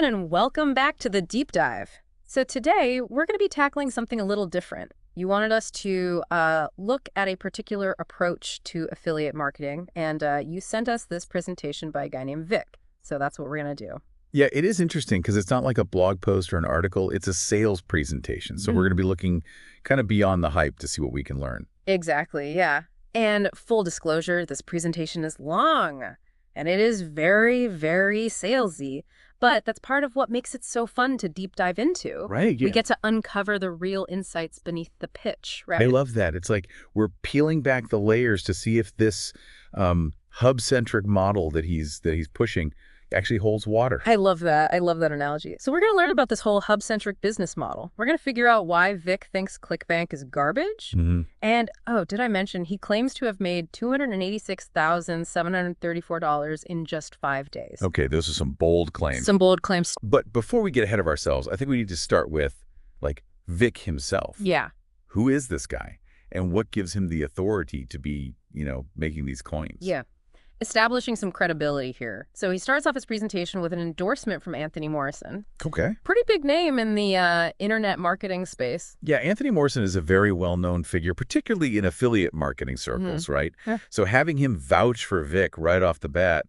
everyone, and welcome back to the Deep Dive. So today, we're going to be tackling something a little different. You wanted us to look at a particular approach to affiliate marketing, and you sent us this presentation by a guy named Vic. So that's what we're going to do. Yeah, it is interesting because it's not like a blog post or an article. It's a sales presentation. So we're going to be looking kind of beyond the hype to see what we can learn. Exactly, yeah. And full disclosure, this presentation is long, and it is very, very salesy. But that's part of what makes it so fun to deep dive into. Right, yeah. We get to uncover the real insights beneath the pitch, right? I love that. It's like we're peeling back the layers to see if this hub-centric model that he's pushing actually holds water. I love that. I love that analogy. So we're going to learn about this whole hub-centric business model. We're going to figure out why Vic thinks ClickBank is garbage. And, oh, did I mention he claims to have made $286,734 in just 5 days. Okay, those are some bold claims. Some bold claims. But before we get ahead of ourselves, I think we need to start with, like, Vic himself. Yeah. Who is this guy? And what gives him the authority to be, making these claims? Yeah. Establishing some credibility here. So he starts off his presentation with an endorsement from Anthony Morrison. Okay. Pretty big name in the internet marketing space. Yeah, Anthony Morrison is a very well-known figure, particularly in affiliate marketing circles, right? Yeah. So having him vouch for Vic right off the bat,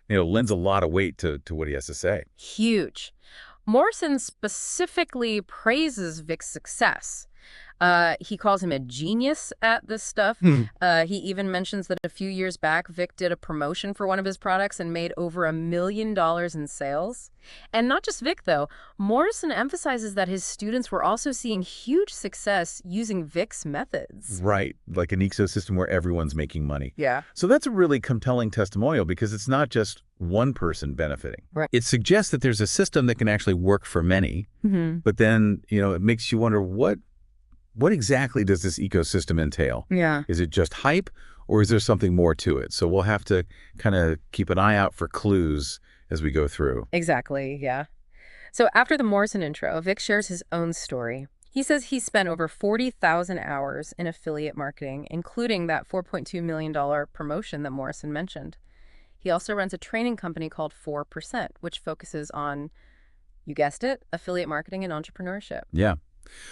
lends a lot of weight to what he has to say. Huge. Morrison specifically praises Vic's success. He calls him a genius at this stuff. He even mentions that a few years back, Vic did a promotion for one of his products and made over $1 million in sales. And not just Vic, though. Morrison emphasizes that his students were also seeing huge success using Vic's methods. Right, like an ecosystem where everyone's making money. Yeah. So that's a really compelling testimonial because it's not just one person benefiting. Right. It suggests that there's a system that can actually work for many, but then, it makes you wonder what exactly does this ecosystem entail? Yeah. Is it just hype or is there something more to it? So we'll have to kind of keep an eye out for clues as we go through. Exactly, yeah. So after the Morrison intro, Vic shares his own story. He says he spent over 40,000 hours in affiliate marketing, including that $4.2 million promotion that Morrison mentioned. He also runs a training company called 4%, which focuses on, you guessed it, affiliate marketing and entrepreneurship. Yeah.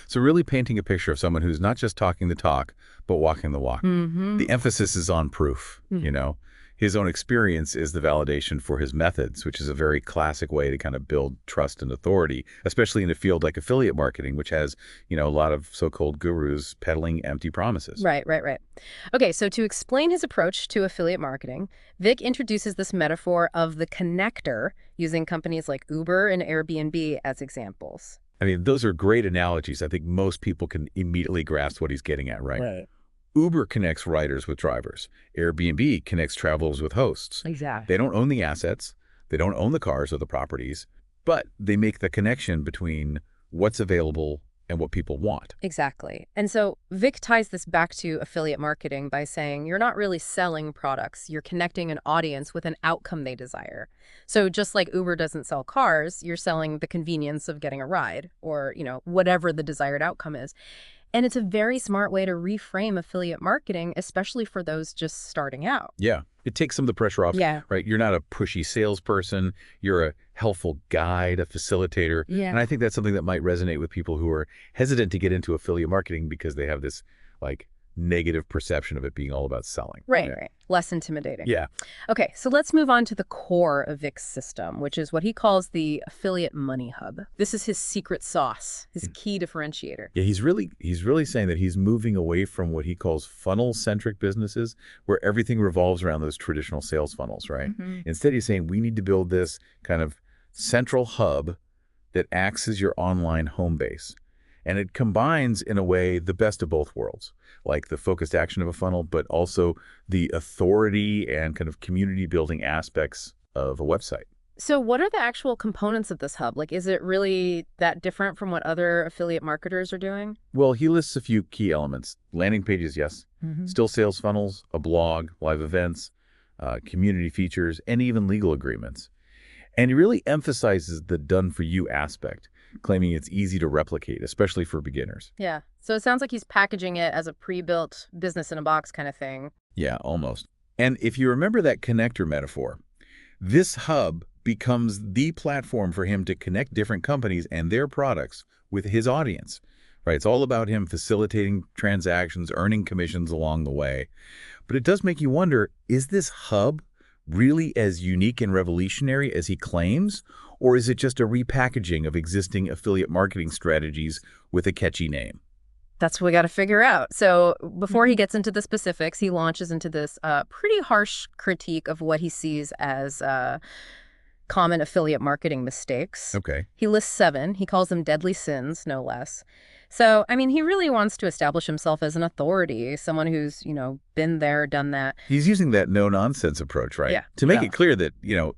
So really painting a picture of someone who's not just talking the talk, but walking the walk. The emphasis is on proof, His own experience is the validation for his methods, which is a very classic way to kind of build trust and authority, especially in a field like affiliate marketing, which has, a lot of so-called gurus peddling empty promises. Right. Okay, so to explain his approach to affiliate marketing, Vic introduces this metaphor of the connector using companies like Uber and Airbnb as examples. I mean, those are great analogies. I think most people can immediately grasp what he's getting at, right? Uber connects riders with drivers. Airbnb connects travelers with hosts. Exactly. They don't own the assets. They don't own the cars or the properties, but they make the connection between what's available and what people want. Exactly. And so Vic ties this back to affiliate marketing by saying you're not really selling products. You're connecting an audience with an outcome they desire. So just like Uber doesn't sell cars, you're selling the convenience of getting a ride or, whatever the desired outcome is. And it's a very smart way to reframe affiliate marketing, especially for those just starting out. Yeah. It takes some of the pressure off, Yeah. right? You're not a pushy salesperson. You're a helpful guide, a facilitator. Yeah. And I think that's something that might resonate with people who are hesitant to get into affiliate marketing because they have this, negative perception of it being all about selling. Right. Less intimidating. Yeah. Okay, so let's move on to the core of Vic's system, which is what he calls the affiliate money hub. This is his secret sauce, his key differentiator. Yeah, he's really saying that he's moving away from what he calls funnel-centric businesses, where everything revolves around those traditional sales funnels, right? Instead, he's saying we need to build this kind of central hub that acts as your online home base. And it combines, in a way, the best of both worlds, like the focused action of a funnel, but also the authority and kind of community-building aspects of a website. So what are the actual components of this hub? Is it really that different from what other affiliate marketers are doing? Well, he lists a few key elements. Landing pages, yes. Still sales funnels, a blog, live events, community features, and even legal agreements. And he really emphasizes the done-for-you aspect, claiming it's easy to replicate, especially for beginners. Yeah. So it sounds like he's packaging it as a pre-built business-in-a-box kind of thing. Yeah, almost. And if you remember that connector metaphor, this hub becomes the platform for him to connect different companies and their products with his audience, right? It's all about him facilitating transactions, earning commissions along the way. But it does make you wonder, is this hub really as unique and revolutionary as he claims? Or is it just a repackaging of existing affiliate marketing strategies with a catchy name? That's what we got to figure out. So before he gets into the specifics, he launches into this pretty harsh critique of what he sees as common affiliate marketing mistakes. Okay. He lists 7. He calls them deadly sins, no less. So, I mean, he really wants to establish himself as an authority, someone who's, been there, done that. He's using that no-nonsense approach, right? Yeah. To make it clear that,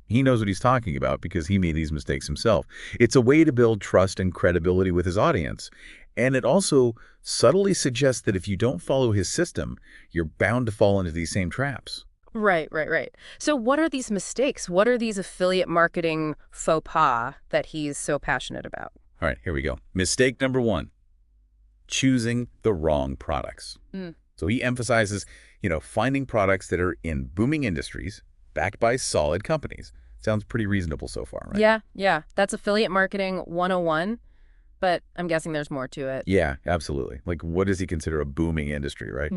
he knows what he's talking about because he made these mistakes himself. It's a way to build trust and credibility with his audience. And it also subtly suggests that if you don't follow his system, you're bound to fall into these same traps. Right. So what are these mistakes? What are these affiliate marketing faux pas that he's so passionate about? All right, here we go. Mistake number 1, choosing the wrong products. So he emphasizes, finding products that are in booming industries backed by solid companies. Sounds pretty reasonable so far, right? Yeah. That's affiliate marketing 101, but I'm guessing there's more to it. Yeah, absolutely. Like, what does he consider a booming industry, right?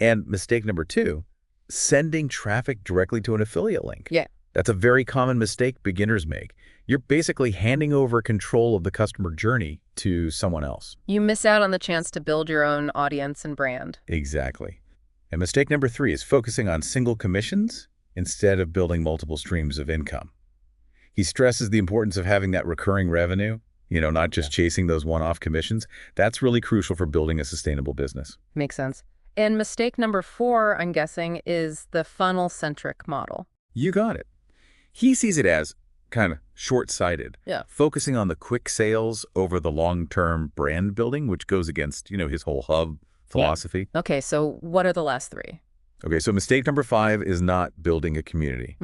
And mistake number 2, sending traffic directly to an affiliate link. Yeah. That's a very common mistake beginners make. You're basically handing over control of the customer journey to someone else. You miss out on the chance to build your own audience and brand. Exactly. And mistake number 3 is focusing on single commissions instead of building multiple streams of income. He stresses the importance of having that recurring revenue, not just chasing those one-off commissions. That's really crucial for building a sustainable business. Makes sense. And mistake number 4, I'm guessing, is the funnel-centric model. You got it. He sees it as kind of short-sighted, focusing on the quick sales over the long-term brand building, which goes against, his whole hub philosophy. Yeah. Okay, so what are the last 3? Okay, so mistake number 5 is not building a community.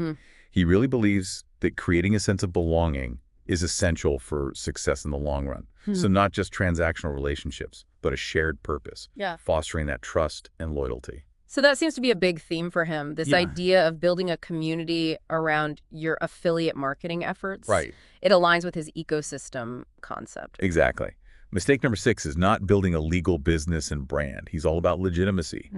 He really believes that creating a sense of belonging is essential for success in the long run. So not just transactional relationships, but a shared purpose, fostering that trust and loyalty. So that seems to be a big theme for him, this idea of building a community around your affiliate marketing efforts. Right. It aligns with his ecosystem concept. Exactly. Mistake number 6 is not building a legal business and brand. He's all about legitimacy,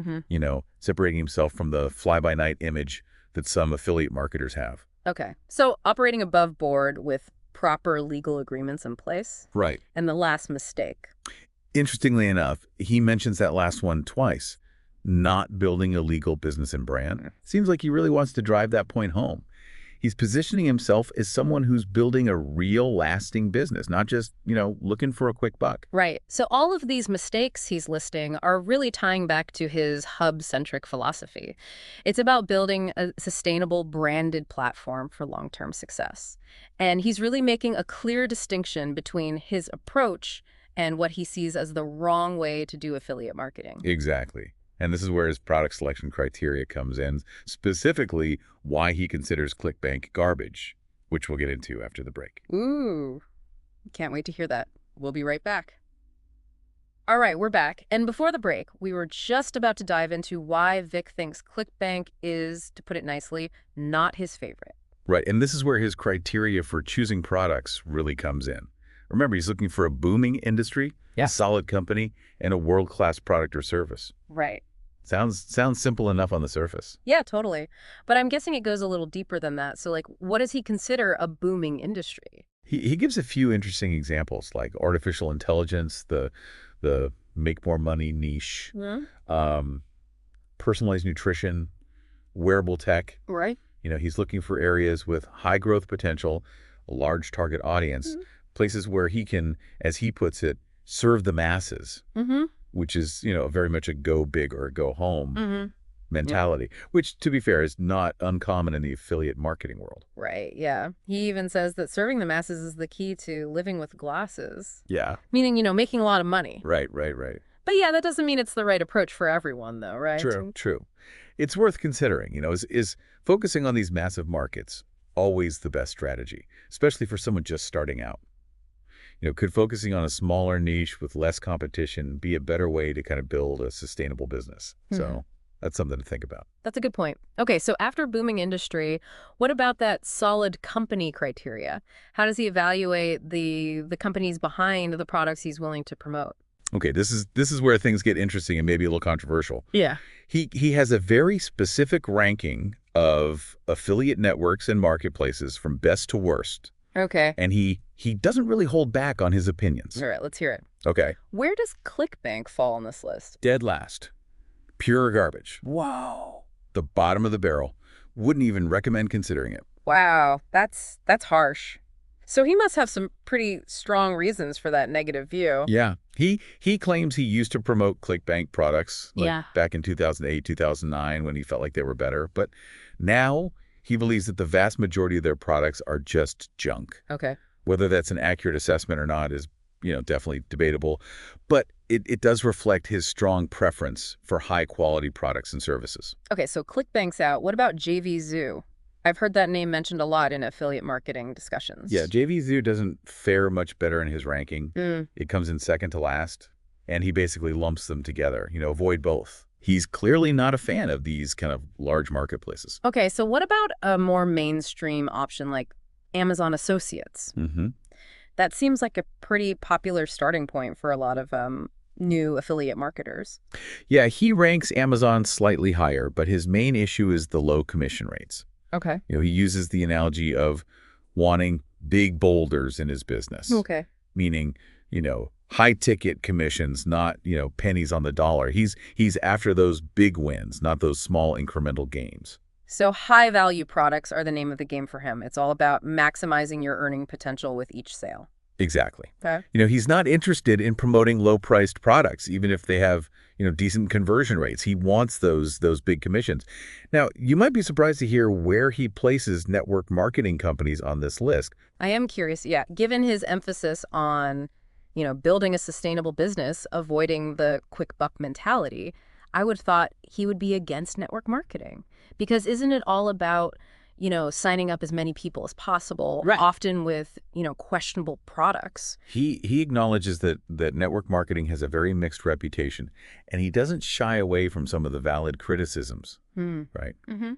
separating himself from the fly-by-night image that some affiliate marketers have. Okay. So operating above board with proper legal agreements in place. Right. And the last mistake. Interestingly enough, he mentions that last one twice. Not building a legal business and brand. Seems like he really wants to drive that point home. He's positioning himself as someone who's building a real lasting business, not just, looking for a quick buck. Right. So all of these mistakes he's listing are really tying back to his hub-centric philosophy. It's about building a sustainable branded platform for long-term success. And he's really making a clear distinction between his approach and what he sees as the wrong way to do affiliate marketing. Exactly. And this is where his product selection criteria comes in, specifically why he considers ClickBank garbage, which we'll get into after the break. Ooh, can't wait to hear that. We'll be right back. All right, we're back. And before the break, we were just about to dive into why Vic thinks ClickBank is, to put it nicely, not his favorite. Right, and this is where his criteria for choosing products really comes in. Remember, he's looking for a booming industry, a solid company, and a world-class product or service. Right. Sounds simple enough on the surface. Yeah, totally. But I'm guessing it goes a little deeper than that. So, what does he consider a booming industry? He gives a few interesting examples, like artificial intelligence, the make more money niche, personalized nutrition, wearable tech. Right. He's looking for areas with high growth potential, a large target audience, places where he can, as he puts it, serve the masses. Which is, very much a go big or go home mentality, which, to be fair, is not uncommon in the affiliate marketing world. Right, yeah. He even says that serving the masses is the key to living with glasses. Yeah. Meaning, making a lot of money. Right. But yeah, that doesn't mean it's the right approach for everyone, though, right? True. It's worth considering, is focusing on these massive markets always the best strategy, especially for someone just starting out? Could focusing on a smaller niche with less competition be a better way to kind of build a sustainable business? So That's something to think about. That's a good point. Okay, so after booming industry, what about that solid company criteria? How does he evaluate the companies behind the products he's willing to promote? Okay, this is where things get interesting and maybe a little controversial. Yeah. He has a very specific ranking of affiliate networks and marketplaces from best to worst, Okay. and he doesn't really hold back on his opinions. All right, let's hear it. Okay, Where does ClickBank fall on this list? dead last. Pure garbage. Whoa. The bottom of the barrel. Wouldn't even recommend considering it. Wow, that's harsh. So he must have some pretty strong reasons for that negative view. Yeah. He claims he used to promote ClickBank products Yeah. back in 2008, 2009 when he felt like they were better. But now he believes that the vast majority of their products are just junk. Okay. Whether that's an accurate assessment or not is, definitely debatable. But it does reflect his strong preference for high-quality products and services. Okay, so ClickBank's out. What about JV Zoo? I've heard that name mentioned a lot in affiliate marketing discussions. Yeah, JVZoo doesn't fare much better in his ranking. Mm. It comes in second to last, and he basically lumps them together. Avoid both. He's clearly not a fan of these kind of large marketplaces. Okay, so what about a more mainstream option like Amazon Associates? Mm-hmm. That seems like a pretty popular starting point for a lot of new affiliate marketers. Yeah, he ranks Amazon slightly higher, but his main issue is the low commission rates. Okay. He uses the analogy of wanting big boulders in his business. Okay. Meaning, high-ticket commissions, not, pennies on the dollar. He's after those big wins, not those small incremental gains. So high-value products are the name of the game for him. It's all about maximizing your earning potential with each sale. Exactly. Okay. He's not interested in promoting low-priced products, even if they have, decent conversion rates. He wants those big commissions. Now, you might be surprised to hear where he places network marketing companies on this list. I am curious, yeah, given his emphasis on, building a sustainable business, avoiding the quick buck mentality, I would have thought he would be against network marketing. Because isn't it all about, signing up as many people as possible, Right. often with, questionable products? He acknowledges that network marketing has a very mixed reputation, and he doesn't shy away from some of the valid criticisms, right? Mm-hmm.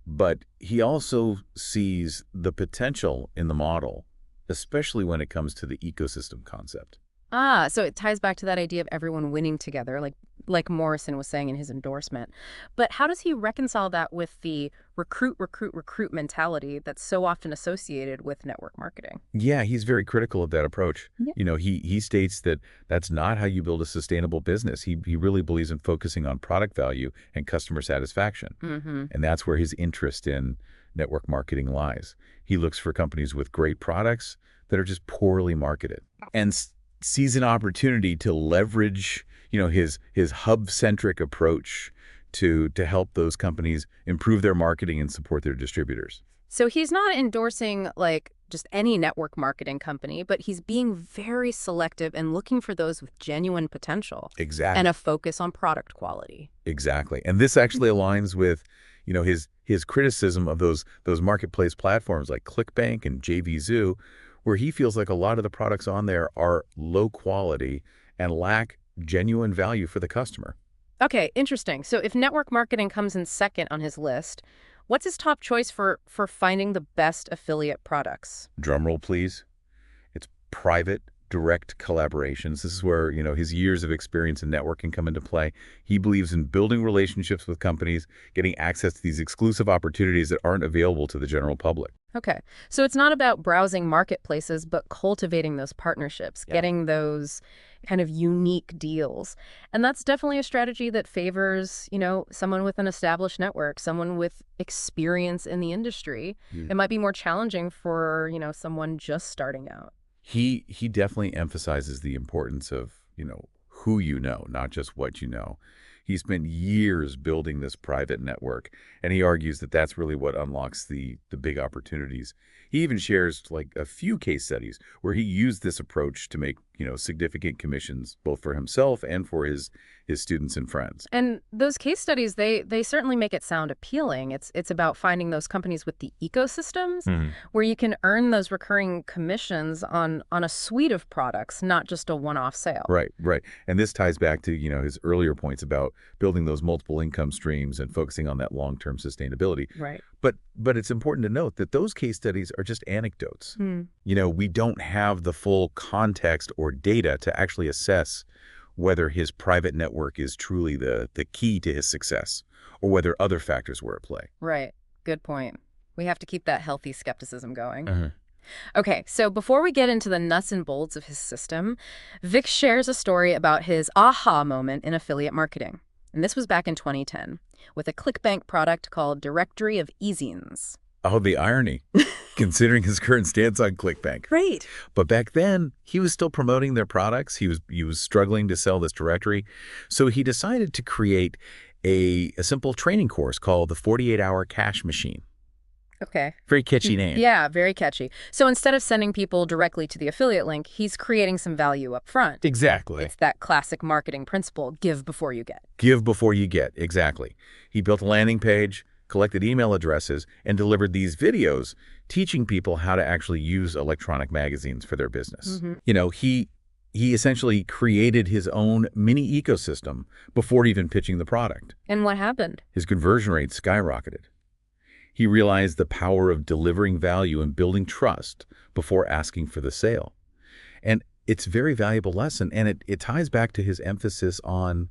But he also sees the potential in the model, especially when it comes to the ecosystem concept. Ah, so it ties back to that idea of everyone winning together, like Morrison was saying in his endorsement. He how does he reconcile that with the recruit mentality that's so often associated with network marketing? Yeah, he's very critical of that approach. Yeah. He states that that's not how you build a sustainable business. He really believes in focusing on product value and customer satisfaction. Mm-hmm. And that's where his interest in network marketing lies. He looks for companies with great products that are just poorly marketed and sees an opportunity to leverage, his hub-centric approach to help those companies improve their marketing and support their distributors. So he's not endorsing just any network marketing company, but he's being very selective and looking for those with genuine potential. Exactly. And a focus on product quality. Exactly. And this actually aligns with, his criticism of those marketplace platforms like ClickBank and JVZoo, where he feels like a lot of the products on there are low quality and lack genuine value for the customer. Okay, interesting. So if network marketing comes in second on his list, what's his top choice for finding the best affiliate products? Drum roll, please. It's private, direct collaborations. This is where, his years of experience in networking come into play. He believes in building relationships with companies, getting access to these exclusive opportunities that aren't available to the general public. Okay, so it's not about browsing marketplaces, but cultivating those partnerships, getting those kind of unique deals. And that's definitely a strategy that favors, someone with an established network, someone with experience in the industry. It might be more challenging for, someone just starting out. He definitely emphasizes the importance of, who you know, not just what you know. He spent years building this private network, and he argues that that's really what unlocks the big opportunities. He even shares a few case studies where he used this approach to make significant commissions both for himself and for his students and friends. And those case studies, they certainly make it sound appealing. It's about finding those companies with the ecosystems where you can earn those recurring commissions on a suite of products, not just a one-off sale. Right, right. And this ties back to, his earlier points about building those multiple income streams and focusing on that long-term sustainability. Right. But it's important to note that those case studies are just anecdotes. We don't have the full context or data to actually assess whether his private network is truly the key to his success or whether other factors were at play. Right. Good point. We have to keep that healthy skepticism going. Okay, so before we get into the nuts and bolts of his system, Vic shares a story about his aha moment in affiliate marketing. And this was back in 2010 with a ClickBank product called Directory of Ezines. Oh, the irony, considering his current stance on ClickBank. Right. But back then, he was still promoting their products. He was struggling to sell this directory. So he decided to create a simple training course called the 48-Hour Cash Machine. Okay. Very catchy name. Yeah, very catchy. So instead of sending people directly to the affiliate link, he's creating some value up front. Exactly. It's that classic marketing principle, give before you get. Give before you get, exactly. He built a landing page, collected email addresses, and delivered these videos teaching people how to actually use electronic magazines for their business. He essentially created his own mini ecosystem before even pitching the product. And what happened? His conversion rate skyrocketed. He realized the power of delivering value and building trust before asking for the sale. And it's a very valuable lesson, and it ties back to his emphasis on,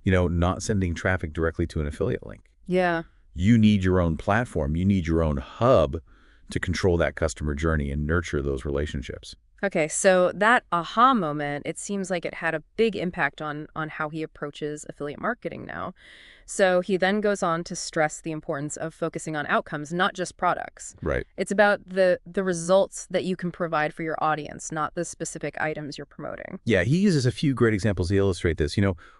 not sending traffic directly to an affiliate link. Yeah. You need your own platform. You need your own hub to control that customer journey and nurture those relationships. Okay, so that aha moment, it seems like it had a big impact on how he approaches affiliate marketing now. So he then goes on to stress the importance of focusing on outcomes, not just products. Right. It's about the results that you can provide for your audience, not the specific items you're promoting. Yeah, he uses a few great examples to illustrate this.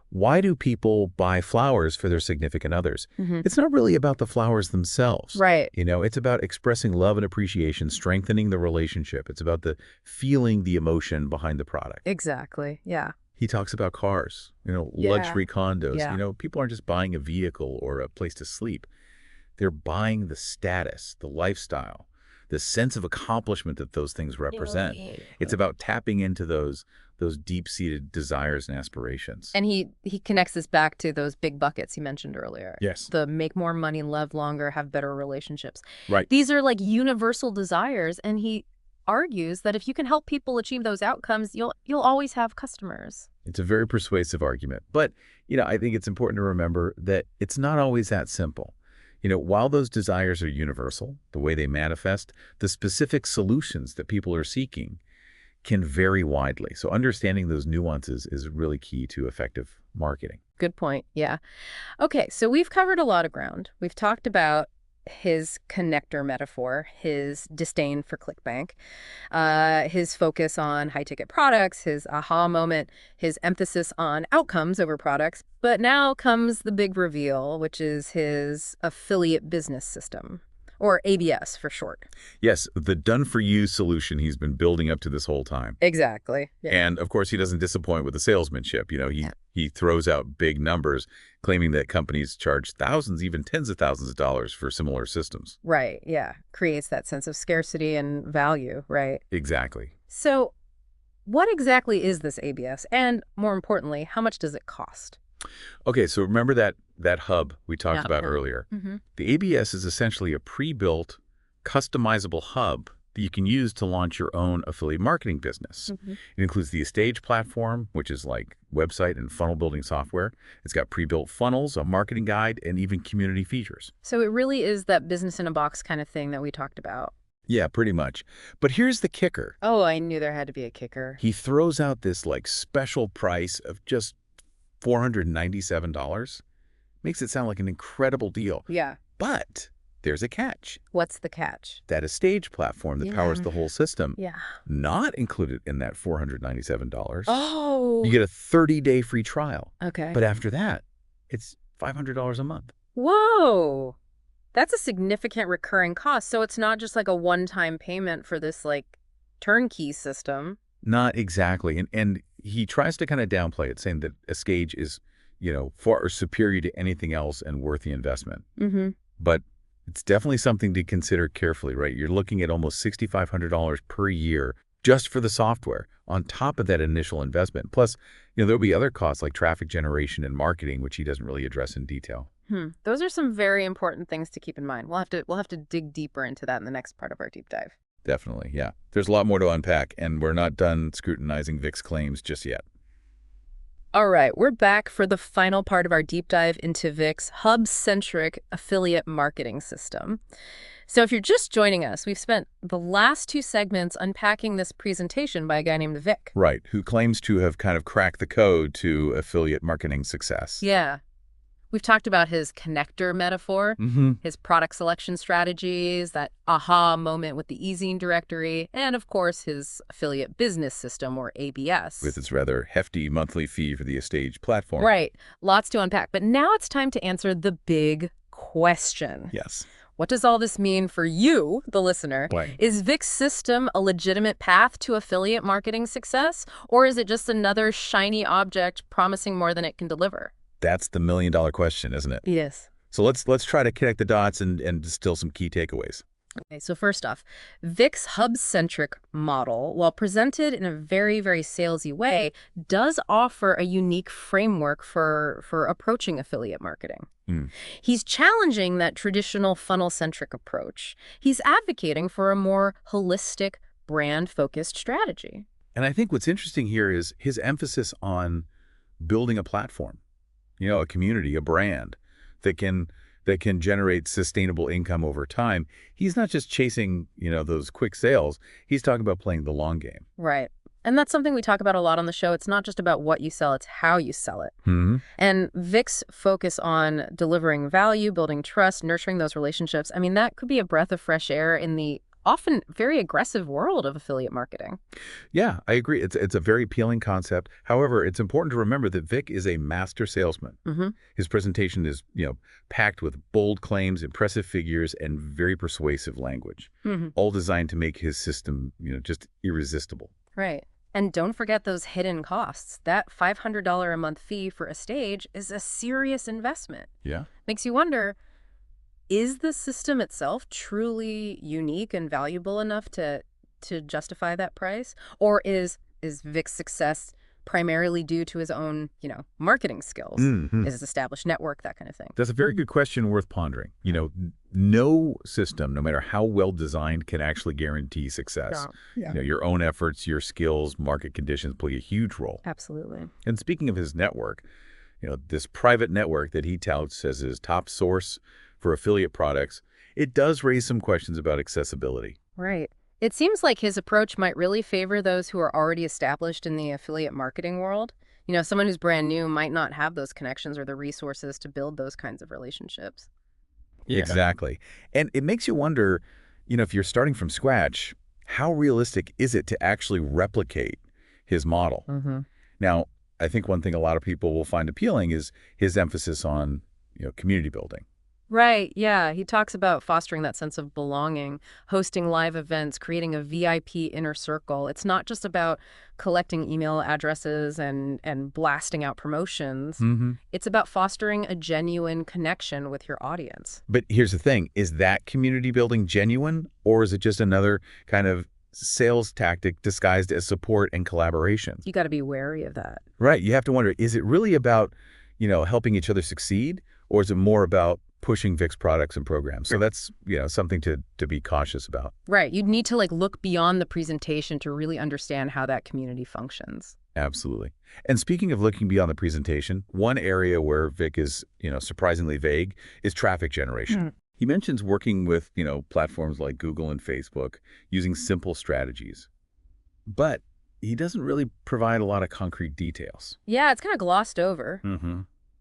Why do people buy flowers for their significant others? It's not really about the flowers themselves. Right. It's about expressing love and appreciation, strengthening the relationship. It's about feeling the emotion behind the product. Exactly. Yeah. He talks about cars, luxury condos. Yeah. People aren't just buying a vehicle or a place to sleep. They're buying the status, the lifestyle, the sense of accomplishment that those things represent. It's about tapping into those deep-seated desires and aspirations. And he connects this back to those big buckets you mentioned earlier. Yes. The make more money, live longer, have better relationships. Right. These are like universal desires, and he argues that if you can help people achieve those outcomes, you'll always have customers. It's a very persuasive argument. But, I think it's important to remember that it's not always that simple. While those desires are universal, the way they manifest, the specific solutions that people are seeking can vary widely. So understanding those nuances is really key to effective marketing. Good point. Yeah. Okay, so we've covered a lot of ground. We've talked about his connector metaphor, his disdain for ClickBank, his focus on high-ticket products, his aha moment, his emphasis on outcomes over products. But now comes the big reveal, which is his affiliate business system, or ABS for short. Yes, the done-for-you solution he's been building up to this whole time. Exactly. Yeah. And, of course, he doesn't disappoint with the salesmanship. He throws out big numbers, claiming that companies charge thousands, even tens of thousands of dollars for similar systems. Right, yeah. Creates that sense of scarcity and value, right? Exactly. So what exactly is this ABS? And, more importantly, how much does it cost? Okay, so remember that hub we talked about earlier. The ABS is essentially a pre-built, customizable hub that you can use to launch your own affiliate marketing business. It includes the Stage platform, which is like website and funnel building software. It's got pre-built funnels, a marketing guide, and even community features. So it really is that business in a box kind of thing that we talked about. Yeah, pretty much. But here's the kicker. Oh, I knew there had to be a kicker. He throws out this special price of just $497. Makes it sound like an incredible deal. Yeah. But there's a catch. What's the catch? That Stage platform that powers the whole system. Yeah. Not included in that $497. Oh. You get a 30-day free trial. Okay. But after that, it's $500 a month. Whoa. That's a significant recurring cost. So it's not just like a one-time payment for this turnkey system. Not exactly. And he tries to kind of downplay it, saying that a stage is, far superior to anything else and worth the investment. Mm-hmm. But it's definitely something to consider carefully, right? You're looking at almost $6,500 per year just for the software on top of that initial investment. Plus, there'll be other costs like traffic generation and marketing, which he doesn't really address in detail. Those are some very important things to keep in mind. We'll have to dig deeper into that in the next part of our deep dive. Definitely, yeah. There's a lot more to unpack, and we're not done scrutinizing Vic's claims just yet. All right, we're back for the final part of our deep dive into Vic's hub-centric affiliate marketing system. So if you're just joining us, we've spent the last 2 segments unpacking this presentation by a guy named Vic. Right, who claims to have kind of cracked the code to affiliate marketing success. Yeah. We've talked about his connector metaphor, his product selection strategies, that aha moment with the ezine directory, and of course his affiliate business system, or ABS. With its rather hefty monthly fee for the Estage platform. Right. Lots to unpack. But now it's time to answer the big question. Yes. What does all this mean for you, the listener? Right. Is Vic's system a legitimate path to affiliate marketing success, or is it just another shiny object promising more than it can deliver? That's the million-dollar question, isn't it? Yes. So let's try to connect the dots and distill some key takeaways. Okay, so first off, Vic's hub-centric model, while presented in a very, very salesy way, does offer a unique framework for approaching affiliate marketing. He's challenging that traditional funnel-centric approach. He's advocating for a more holistic, brand-focused strategy. And I think what's interesting here is his emphasis on building a platform, a community, a brand that can generate sustainable income over time. He's not just chasing, those quick sales. He's talking about playing the long game. Right. And that's something we talk about a lot on the show. It's not just about what you sell, it's how you sell it. And Vic's focus on delivering value, building trust, nurturing those relationships, I mean, that could be a breath of fresh air in the often very aggressive world of affiliate marketing. Yeah, I agree. It's a very appealing concept. However, it's important to remember that Vic is a master salesman. His presentation is, packed with bold claims, impressive figures, and very persuasive language, all designed to make his system, just irresistible. Right. And don't forget those hidden costs. That $500 a month fee for a stage is a serious investment. Yeah. Makes you wonder, is the system itself truly unique and valuable enough to justify that price? Or is Vic's success primarily due to his own, marketing skills, his established network, that kind of thing? That's a very good question worth pondering. No system, no matter how well designed, can actually guarantee success. Yeah. Your own efforts, your skills, market conditions play a huge role. Absolutely. And speaking of his network, this private network that he touts as his top source for affiliate products, it does raise some questions about accessibility. Right. It seems like his approach might really favor those who are already established in the affiliate marketing world. Someone who's brand new might not have those connections or the resources to build those kinds of relationships. Yeah. Exactly. And it makes you wonder, if you're starting from scratch, how realistic is it to actually replicate his model? Now, I think one thing a lot of people will find appealing is his emphasis on, community building. Right, yeah. He talks about fostering that sense of belonging, hosting live events, creating a VIP inner circle. It's not just about collecting email addresses and blasting out promotions. It's about fostering a genuine connection with your audience. But here's the thing. Is that community building genuine, or is it just another kind of sales tactic disguised as support and collaboration? You got to be wary of that. Right. You have to wonder, is it really about, helping each other succeed, or is it more about pushing Vic's products and programs? So that's, something to be cautious about. Right. You'd need to look beyond the presentation to really understand how that community functions. Absolutely. And speaking of looking beyond the presentation, one area where Vic is, surprisingly vague is traffic generation. He mentions working with, platforms like Google and Facebook using simple strategies. But he doesn't really provide a lot of concrete details. Yeah, it's kind of glossed over,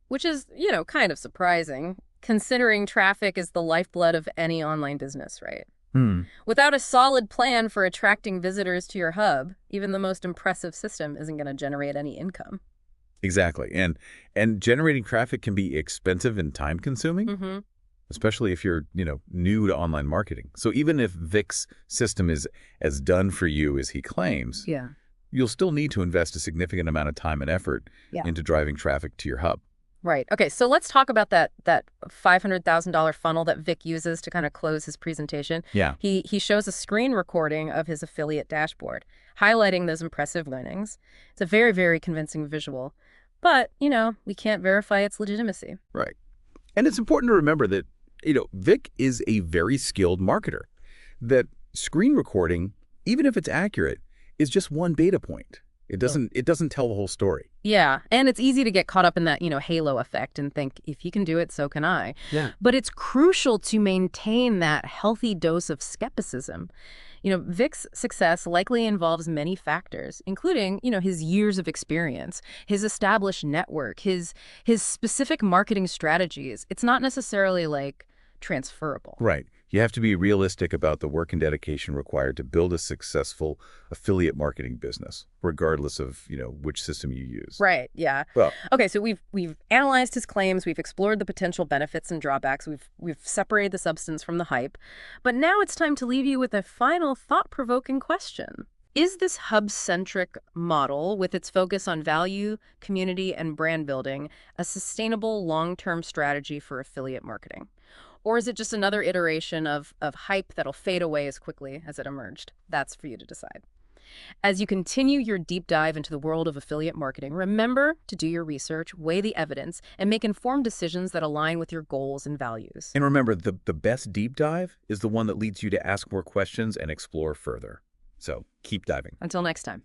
which is, kind of surprising, considering traffic is the lifeblood of any online business, right? Without a solid plan for attracting visitors to your hub, even the most impressive system isn't going to generate any income. Exactly. And generating traffic can be expensive and time-consuming, especially if you're, new to online marketing. So even if Vic's system is as done for you as he claims, you'll still need to invest a significant amount of time and effort Yeah. into driving traffic to your hub. Right. Okay, so let's talk about that $500,000 funnel that Vic uses to kind of close his presentation. Yeah. He shows a screen recording of his affiliate dashboard, highlighting those impressive winnings. It's a very, very convincing visual. But, we can't verify its legitimacy. Right. And it's important to remember that, Vic is a very skilled marketer. That screen recording, even if it's accurate, is just one data point. It doesn't tell the whole story. Yeah, and it's easy to get caught up in that, halo effect and think, if he can do it, so can I. Yeah. But it's crucial to maintain that healthy dose of skepticism. Vic's success likely involves many factors, including, his years of experience, his established network, his specific marketing strategies. It's not necessarily like transferable. Right. You have to be realistic about the work and dedication required to build a successful affiliate marketing business, regardless of, which system you use. Right, yeah. Well, okay, so we've analyzed his claims, we've explored the potential benefits and drawbacks, we've separated the substance from the hype. But now it's time to leave you with a final thought-provoking question. Is this hub-centric model, with its focus on value, community, and brand building, a sustainable long-term strategy for affiliate marketing? Or is it just another iteration of hype that'll fade away as quickly as it emerged? That's for you to decide. As you continue your deep dive into the world of affiliate marketing, remember to do your research, weigh the evidence, and make informed decisions that align with your goals and values. and remember, the best deep dive is the one that leads you to ask more questions and explore further. So keep diving. Until next time.